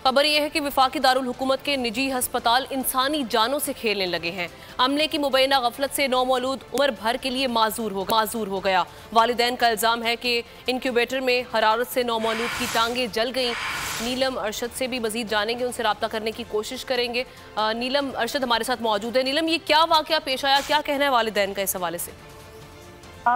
खबर यह है कि वफाकी दारुल हुकूमत के निजी अस्पताल इंसानी जानों से खेलने लगे हैं। अमले की मुबैना गफलत से नौमौलूद उम्र भर के लिए माजूर हो गया। वालिदैन का इल्जाम है कि इनक्यूबेटर में हरारत से नौमौलूद की टांगें जल गईं। नीलम अरशद से भी मजीद जानेंगे, उनसे रब्ता करने की कोशिश करेंगे। नीलम अरशद हमारे साथ मौजूद है। नीलम, ये क्या वाकया पेश आया, क्या कहना है वालिदैन का इस हवाले से?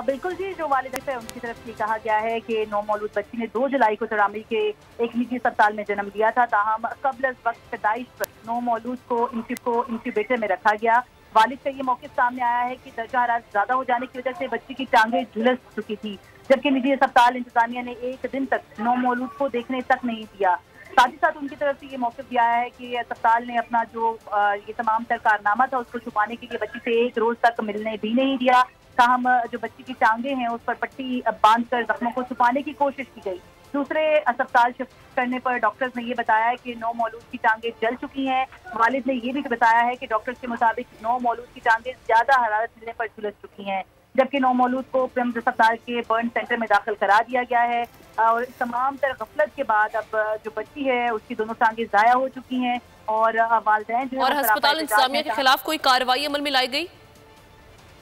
बिल्कुल जी, जो वालिदैन है उनकी तरफ से कहा गया है कि नौमौलूद बच्ची ने 2 जुलाई को चौरामी के एक निजी अस्पताल में जन्म लिया था। ताहम कब्ल वक्त पैदाइश पर नौमौलूद को इंक्यूबेटर में रखा गया। वालिद का ये मौक़िफ़ सामने आया है कि दर्जा हरारत ज़्यादा हो जाने की वजह से बच्ची की टांगें झुलस चुकी थी, जबकि निजी अस्पताल इंतजामिया ने एक दिन तक नौमौलूद को देखने तक नहीं दिया। साथ ही साथ उनकी तरफ से ये मौक़िफ़ दिया है कि अस्पताल ने अपना जो ये तमाम तर कारनामा था उसको छुपाने के लिए बच्ची से एक रोज़ तक मिलने भी नहीं दिया। ताहम जो बच्ची की टांगें हैं उस पर पट्टी बांधकर जख्मों को छुपाने की कोशिश की गई। दूसरे अस्पताल शिफ्ट करने पर डॉक्टर्स ने ये बताया है कि नौमौलूद की टांगें जल चुकी हैं। वालिद ने ये भी बताया है कि डॉक्टर्स के मुताबिक नौमौलूद की टांगें ज्यादा हरारत मिलने पर झुलस चुकी हैं, जबकि नौमौलूद को प्रिम्स अस्पताल के बर्न सेंटर में दाखिल करा दिया गया है। और तमाम तरह गफलत के बाद अब जो बच्ची है उसकी दोनों टांगें जाया हो चुकी हैं और वालिदैन जो और अस्पताल इंतजामिया के खिलाफ कोई कार्रवाई अमल में लाई गई?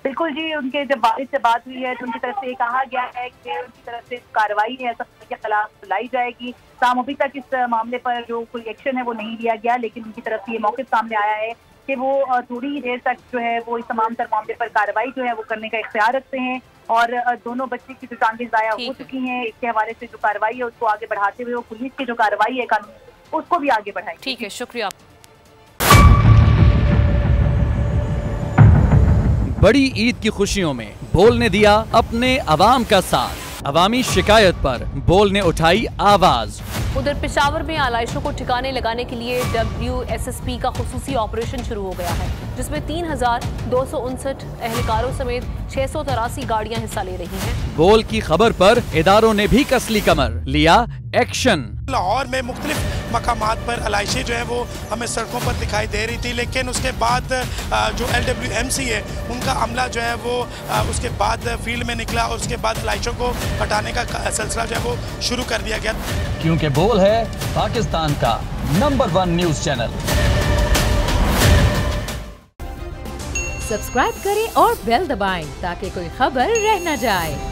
बिल्कुल जी, उनके जब वालिद से बात हुई है तो उनकी तरफ से ये कहा गया है कि उनकी तरफ से कार्रवाई है सब के खिलाफ लाई जाएगी। ताहम अभी तक इस मामले पर जो कोई एक्शन है वो नहीं लिया गया, लेकिन उनकी तरफ से ये मौक़िफ़ सामने आया है कि वो थोड़ी देर तक जो है वो इस तमाम तर मामले पर कार्रवाई जो है वो करने का इख्तियार रखते हैं। और दोनों बच्चे की जो टांगें ज़ाया हो चुकी हैं इसके हवाले से जो कार्रवाई है उसको आगे बढ़ाते हुए वो पुलिस की जो कार्रवाई है कानून उसको भी आगे बढ़ाएं। ठीक है, शुक्रिया। बड़ी ईद की खुशियों में बोल ने दिया अपने अवाम का साथ। अवामी शिकायत पर बोल ने उठाई आवाज। उधर पेशावर में आलाइशों को ठिकाने लगाने के लिए WSSP का खुसूसी ऑपरेशन शुरू हो गया है, जिसमें 3259 एहलकारों समेत 683 गाड़ियां हिस्सा ले रही हैं। बोल की खबर पर इदारों ने भी कसली कमर, लिया एक्शन। लाहौर में मुख्तलिफ मकामात पर आलाइशें जो है वो हमें सड़कों पर दिखाई दे रही थी, लेकिन उसके बाद जो LWMC है उनका अमला जो है वो उसके बाद फील्ड में निकला और उसके बाद आलाइशों को हटाने का सिलसिला जो है वो शुरू कर दिया गया, क्योंकि बोल है पाकिस्तान का नंबर 1 न्यूज़ चैनल। सब्सक्राइब करें और बेल दबाएं ताकि कोई खबर रह न जाए।